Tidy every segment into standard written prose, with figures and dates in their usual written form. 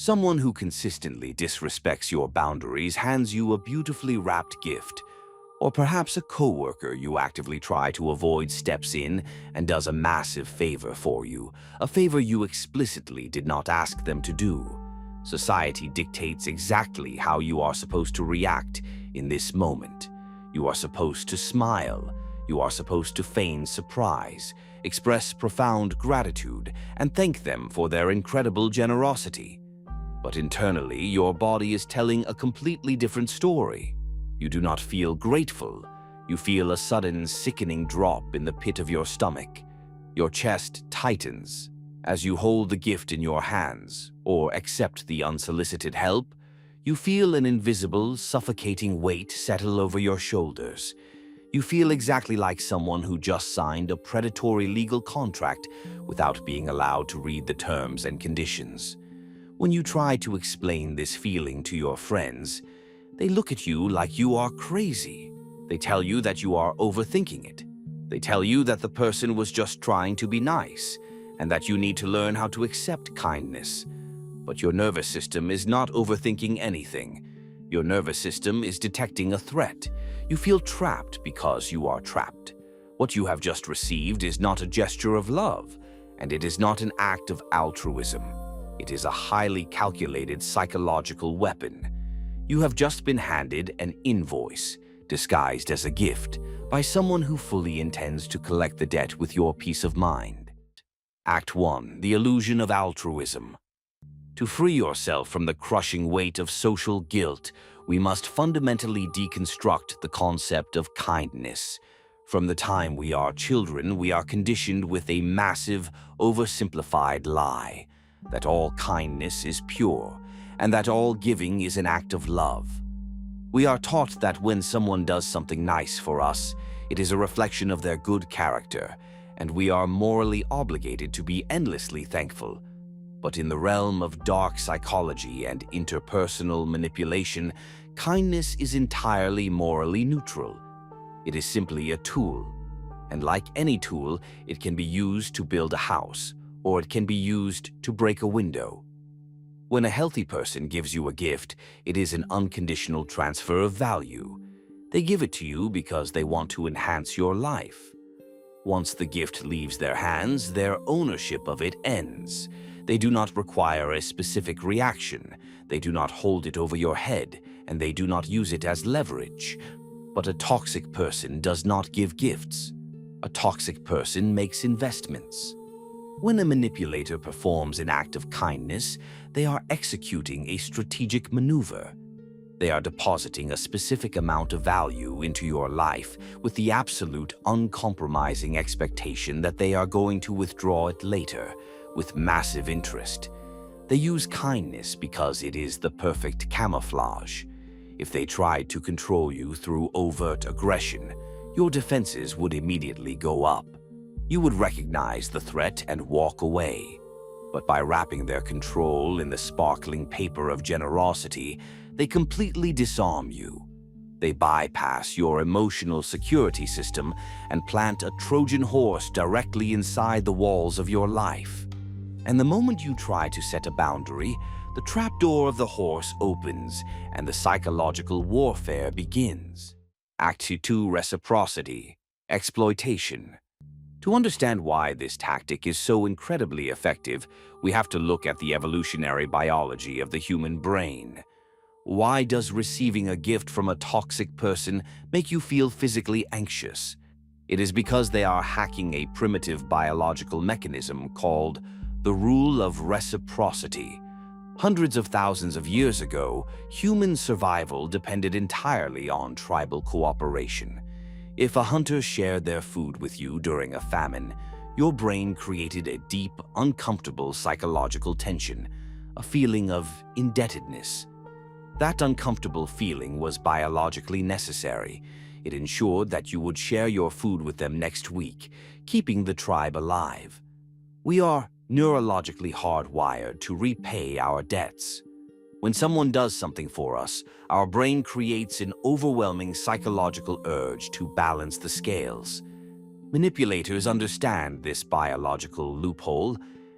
Someone who consistently disrespects your boundaries hands you a beautifully wrapped gift, or perhaps a coworker you actively try to avoid steps in and does a massive favor for you, a favor you explicitly did not ask them to do. Society dictates exactly how you are supposed to react in this moment. You are supposed to smile. You are supposed to feign surprise, express profound gratitude, and thank them for their incredible generosity. But internally, your body is telling a completely different story. You do not feel grateful. You feel a sudden, sickening drop in the pit of your stomach. Your chest tightens as you hold the gift in your hands or accept the unsolicited help. You feel an invisible, suffocating weight settle over your shoulders. You feel exactly like someone who just signed a predatory legal contract without being allowed to read the terms and conditions. When you try to explain this feeling to your friends, they look at you like you are crazy. They tell you that you are overthinking it. They tell you that the person was just trying to be nice and that you need to learn how to accept kindness. But your nervous system is not overthinking anything. Your nervous system is detecting a threat. You feel trapped because you are trapped. What you have just received is not a gesture of love, and it is not an act of altruism. It is a highly calculated psychological weapon. You have just been handed an invoice, disguised as a gift, by someone who fully intends to collect the debt with your peace of mind. Act 1. The illusion of altruism. To free yourself from the crushing weight of social guilt, we must fundamentally deconstruct the concept of kindness. From the time we are children, we are conditioned with a massive, oversimplified lie that all kindness is pure and that all giving is an act of love. We are taught that when someone does something nice for us, it is a reflection of their good character, and we are morally obligated to be endlessly thankful. But in the realm of dark psychology and interpersonal manipulation, kindness is entirely morally neutral. It is simply a tool, and like any tool, it can be used to build a house, or it can be used to break a window. When a healthy person gives you a gift, it is an unconditional transfer of value. They give it to you because they want to enhance your life. Once the gift leaves their hands, their ownership of it ends. They do not require a specific reaction. They do not hold it over your head, and they do not use it as leverage. But a toxic person does not give gifts. A toxic person makes investments. When a manipulator performs an act of kindness, they are executing a strategic maneuver. They are depositing a specific amount of value into your life with the absolute uncompromising expectation that they are going to withdraw it later with massive interest. They use kindness because it is the perfect camouflage. If they tried to control you through overt aggression, your defenses would immediately go up. You would recognize the threat and walk away. But by wrapping their control in the sparkling paper of generosity, they completely disarm you. They bypass your emotional security system and plant a Trojan horse directly inside the walls of your life. And the moment you try to set a boundary, the trapdoor of the horse opens and the psychological warfare begins. Act 2. Reciprocity. Exploitation. To understand why this tactic is so incredibly effective, we have to look at the evolutionary biology of the human brain. Why does receiving a gift from a toxic person make you feel physically anxious? It is because they are hacking a primitive biological mechanism called the rule of reciprocity. Hundreds of thousands of years ago, human survival depended entirely on tribal cooperation. If a hunter shared their food with you during a famine, your brain created a deep, uncomfortable psychological tension, a feeling of indebtedness. That uncomfortable feeling was biologically necessary. It ensured that you would share your food with them next week, keeping the tribe alive. We are neurologically hardwired to repay our debts. When someone does something for us, our brain creates an overwhelming psychological urge to balance the scales. Manipulators understand this biological loophole,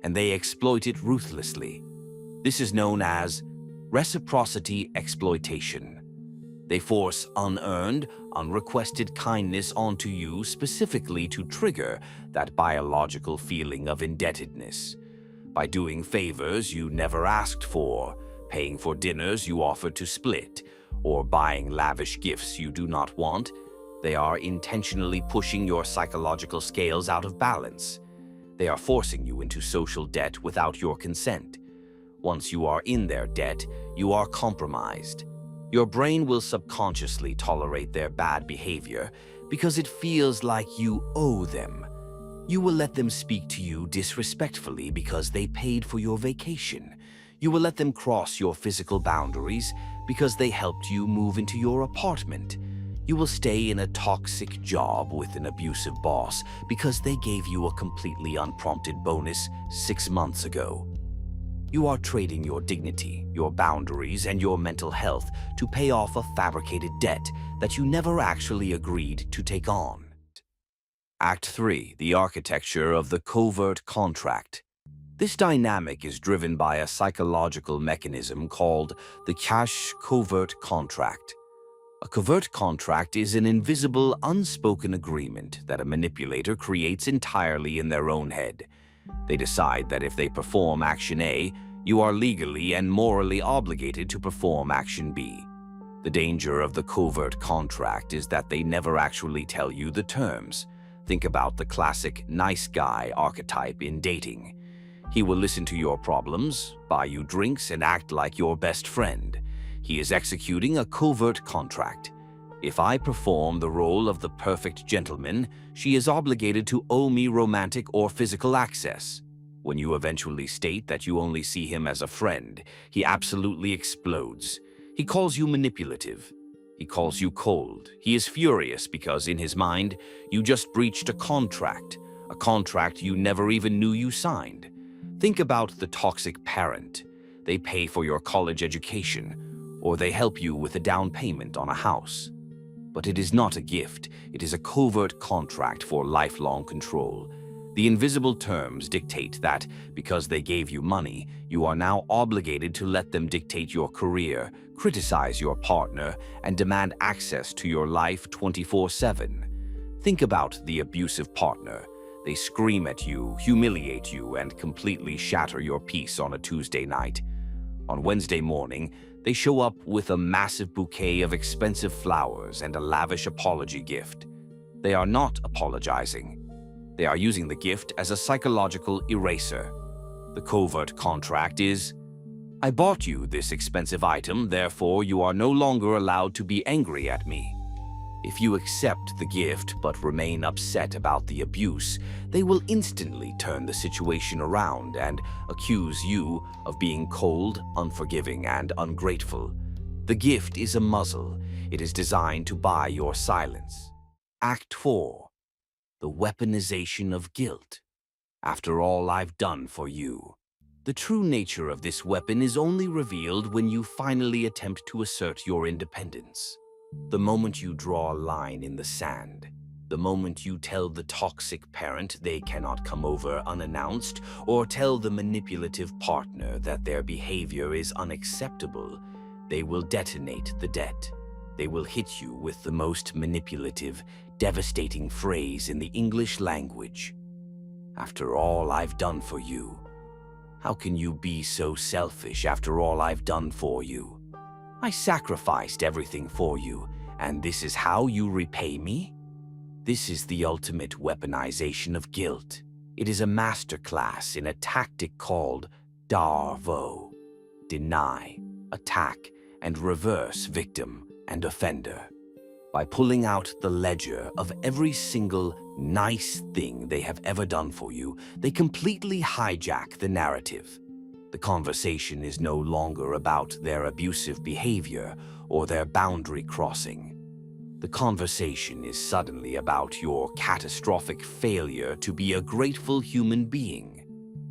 and they exploit it ruthlessly. This is known as reciprocity exploitation. They force unearned, unrequested kindness onto you specifically to trigger that biological feeling of indebtedness. By doing favors you never asked for, paying for dinners you offered to split, or buying lavish gifts you do not want, they are intentionally pushing your psychological scales out of balance. They are forcing you into social debt without your consent. Once you are in their debt, you are compromised. Your brain will subconsciously tolerate their bad behavior because it feels like you owe them. You will let them speak to you disrespectfully because they paid for your vacation. You will let them cross your physical boundaries because they helped you move into your apartment. You will stay in a toxic job with an abusive boss because they gave you a completely unprompted bonus 6 months ago. You are trading your dignity, your boundaries, and your mental health to pay off a fabricated debt that you never actually agreed to take on. Act 3. The architecture of the covert contract. This dynamic is driven by a psychological mechanism called the cash covert contract. A covert contract is an invisible, unspoken agreement that a manipulator creates entirely in their own head. They decide that if they perform action A, you are legally and morally obligated to perform action B. The danger of the covert contract is that they never actually tell you the terms. Think about the classic nice guy archetype in dating. He will listen to your problems, buy you drinks, and act like your best friend. He is executing a covert contract. If I perform the role of the perfect gentleman, she is obligated to owe me romantic or physical access. When you eventually state that you only see him as a friend, he absolutely explodes. He calls you manipulative. He calls you cold. He is furious because, in his mind, you just breached a contract you never even knew you signed. Think about the toxic parent. They pay for your college education, or they help you with a down payment on a house. But it is not a gift. It is a covert contract for lifelong control. The invisible terms dictate that, because they gave you money, you are now obligated to let them dictate your career, criticize your partner, and demand access to your life 24/7. Think about the abusive partner. They scream at you, humiliate you, and completely shatter your peace on a Tuesday night. On Wednesday morning, they show up with a massive bouquet of expensive flowers and a lavish apology gift. They are not apologizing. They are using the gift as a psychological eraser. The covert contract is, I bought you this expensive item, therefore you are no longer allowed to be angry at me. If you accept the gift but remain upset about the abuse, they will instantly turn the situation around and accuse you of being cold, unforgiving, and ungrateful. The gift is a muzzle. It is designed to buy your silence. Act 4. The weaponization of guilt. After all I've done for you. The true nature of this weapon is only revealed when you finally attempt to assert your independence. The moment you draw a line in the sand, the moment you tell the toxic parent they cannot come over unannounced, or tell the manipulative partner that their behavior is unacceptable, they will detonate the debt. They will hit you with the most manipulative, devastating phrase in the English language. After all I've done for you. How can you be so selfish after all I've done for you? I sacrificed everything for you, and this is how you repay me? This is the ultimate weaponization of guilt. It is a masterclass in a tactic called DARVO. Deny, attack, and reverse victim and offender. By pulling out the ledger of every single nice thing they have ever done for you, they completely hijack the narrative. The conversation is no longer about their abusive behavior or their boundary crossing. The conversation is suddenly about your catastrophic failure to be a grateful human being.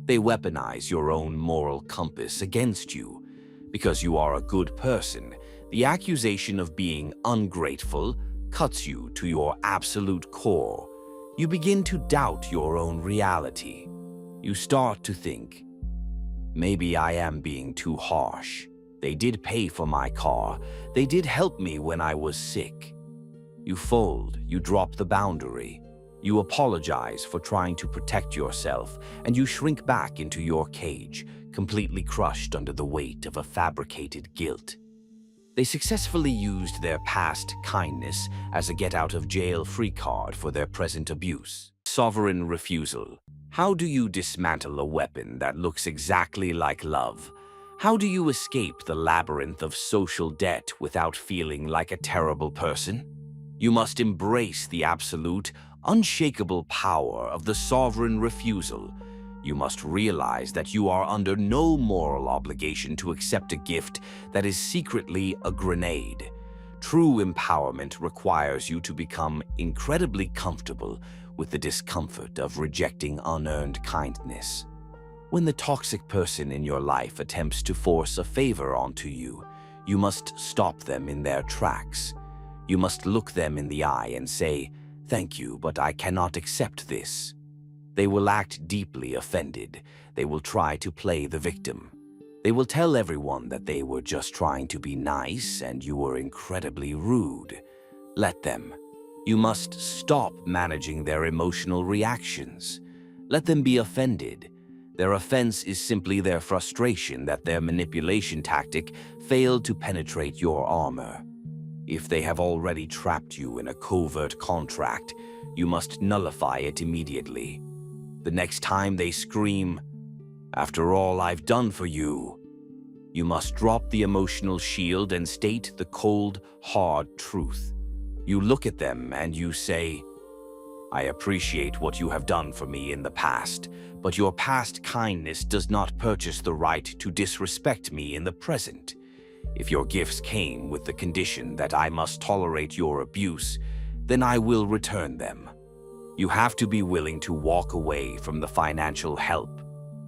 They weaponize your own moral compass against you. Because you are a good person, the accusation of being ungrateful cuts you to your absolute core. You begin to doubt your own reality. You start to think, Maybe I am being too harsh. They did pay for my car. They did help me when I was sick. You fold, you drop the boundary. You apologize for trying to protect yourself, and you shrink back into your cage, completely crushed under the weight of a fabricated guilt. They successfully used their past kindness as a get-out-of-jail-free card for their present abuse. Sovereign refusal. How do you dismantle a weapon that looks exactly like love? How do you escape the labyrinth of social debt without feeling like a terrible person? You must embrace the absolute, unshakable power of the sovereign refusal. You must realize that you are under no moral obligation to accept a gift that is secretly a grenade. True empowerment requires you to become incredibly comfortable with the discomfort of rejecting unearned kindness. When the toxic person in your life attempts to force a favor onto you, you must stop them in their tracks. You must look them in the eye and say, "Thank you, but I cannot accept this." They will act deeply offended. They will try to play the victim. They will tell everyone that they were just trying to be nice and you were incredibly rude. Let them. You must stop managing their emotional reactions. Let them be offended. Their offense is simply their frustration that their manipulation tactic failed to penetrate your armor. If they have already trapped you in a covert contract, you must nullify it immediately. The next time they scream, "After all I've done for you," you must drop the emotional shield and state the cold, hard truth. You look at them and you say, "I appreciate what you have done for me in the past, but your past kindness does not purchase the right to disrespect me in the present. If your gifts came with the condition that I must tolerate your abuse, then I will return them." You have to be willing to walk away from the financial help.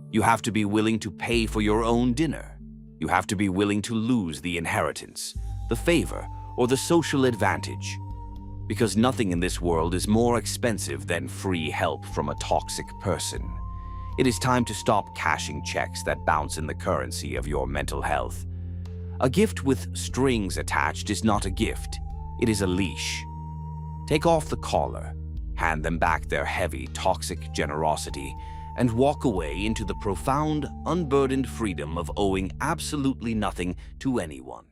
You have to be willing to pay for your own dinner. You have to be willing to lose the inheritance, the favor, or the social advantage. Because nothing in this world is more expensive than free help from a toxic person. It is time to stop cashing checks that bounce in the currency of your mental health. A gift with strings attached is not a gift. It is a leash. Take off the collar, hand them back their heavy, toxic generosity, and walk away into the profound, unburdened freedom of owing absolutely nothing to anyone.